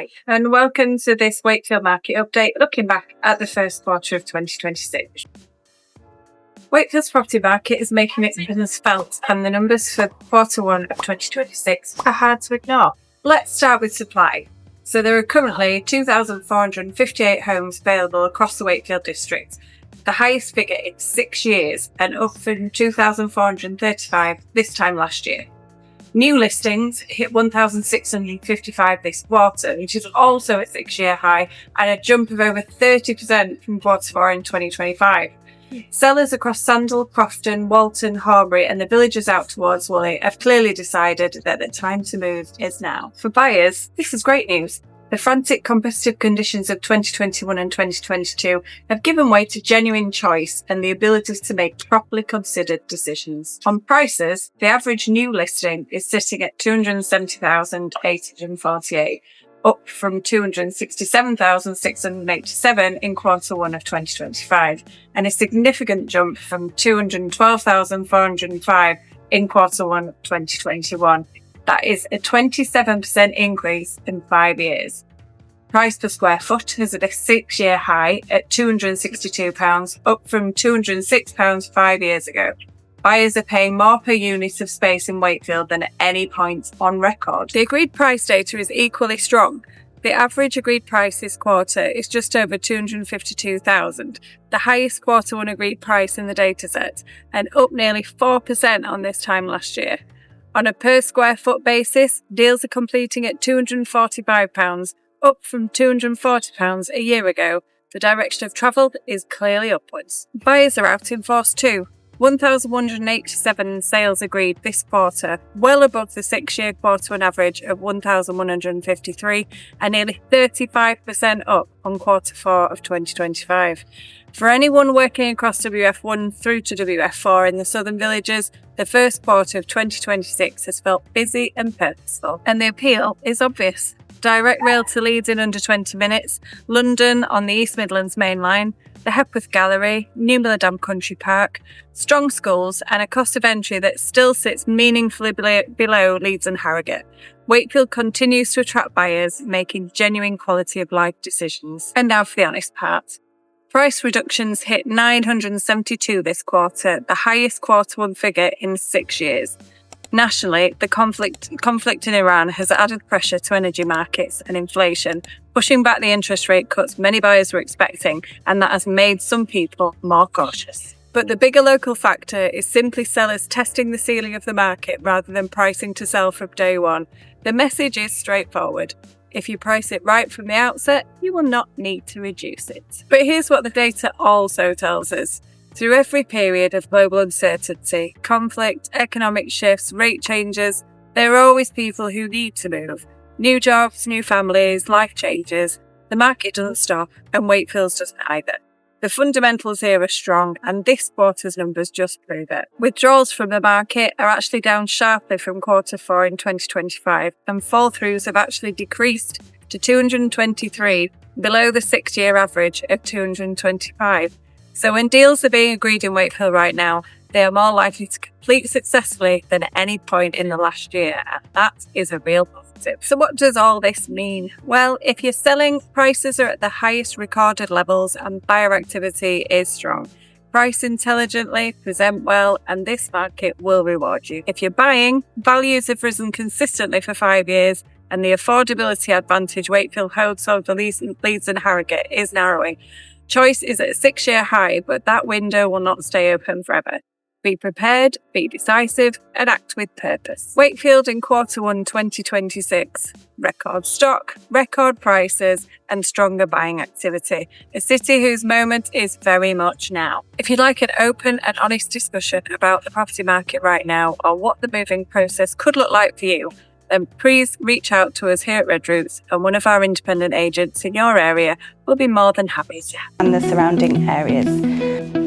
Hi, and welcome to this Wakefield market update looking back at the first quarter of 2026. Wakefield's property market is making its presence felt, and the numbers for quarter one of 2026 are hard to ignore. Let's start with supply. So there are currently 2,458 homes available across the Wakefield district, the highest figure in 6 years, and up from 2,435 this time last year. New listings hit 1,655 this quarter, which is also a 6-year high and a jump of over 30% from quarter 4 in 2025. Sellers across Sandal, Crofton, Walton, Horbury and the villages out towards Woolley have clearly decided that the time to move is now. For buyers, this is great news. The frantic competitive conditions of 2021 and 2022 have given way to genuine choice and the ability to make properly considered decisions. On prices, the average new listing is sitting at $270,848, up from $267,687 in quarter 1 of 2025, and a significant jump from $212,405 in quarter 1 of 2021. That is a 27% increase in 5 years. Price per square foot is at a 6-year high at £262, up from £206 5 years ago. Buyers are paying more per unit of space in Wakefield than at any point on record. The agreed price data is equally strong. The average agreed price this quarter is just over $252,000, the highest quarter 1 agreed price in the dataset, and up nearly 4% on this time last year. On a per square foot basis, deals are completing at £245, up from £240 a year ago. The direction of travel is clearly upwards. Buyers are out in force too. 1,187 sales agreed this quarter, well above the 6-year quarter 1 average of 1,153 and nearly 35% up on quarter 4 of 2025. For anyone working across WF1 through to WF4 in the southern villages, the first quarter of 2026 has felt busy and purposeful, and the appeal is obvious. Direct rail to Leeds in under 20 minutes, London on the East Midlands main line, the Hepworth Gallery, New Milladam Country Park, strong schools and a cost of entry that still sits meaningfully below Leeds and Harrogate. Wakefield continues to attract buyers, making genuine quality of life decisions. And now for the honest part. Price reductions hit 972 this quarter, the highest quarter 1 figure in 6 years. Nationally, the conflict in Iran has added pressure to energy markets and inflation, pushing back the interest rate cuts many buyers were expecting, and that has made some people more cautious. But the bigger local factor is simply sellers testing the ceiling of the market rather than pricing to sell from day one. The message is straightforward. If you price it right from the outset, you will not need to reduce it. But here's what the data also tells us. Through every period of global uncertainty, conflict, economic shifts, rate changes, there are always people who need to move. New jobs, new families, life changes. The market doesn't stop, and Wakefield's doesn't either. The fundamentals here are strong, and this quarter's numbers just prove it. Withdrawals from the market are actually down sharply from quarter 4 in 2025, and fall-throughs have actually decreased to 223, below the 6-year average of 225. So when deals are being agreed in Wakefield right now, they are more likely to complete successfully than at any point in the last year, and that is a real positive. So what does all this mean? Well, if you're selling, prices are at the highest recorded levels and buyer activity is strong. Price intelligently, present well, and this market will reward you. If you're buying, values have risen consistently for 5 years, and the affordability advantage Wakefield holds over Leeds and Harrogate is narrowing. Choice is at a 6-year high, but that window will not stay open forever. Be prepared, be decisive, and act with purpose. Wakefield in quarter 1 2026. Record stock, record prices, and stronger buying activity. A city whose moment is very much now. If you'd like an open and honest discussion about the property market right now, or what the moving process could look like for you, then please reach out to us here at Red Roots, and one of our independent agents in your area will be more than happy to help. And the surrounding areas.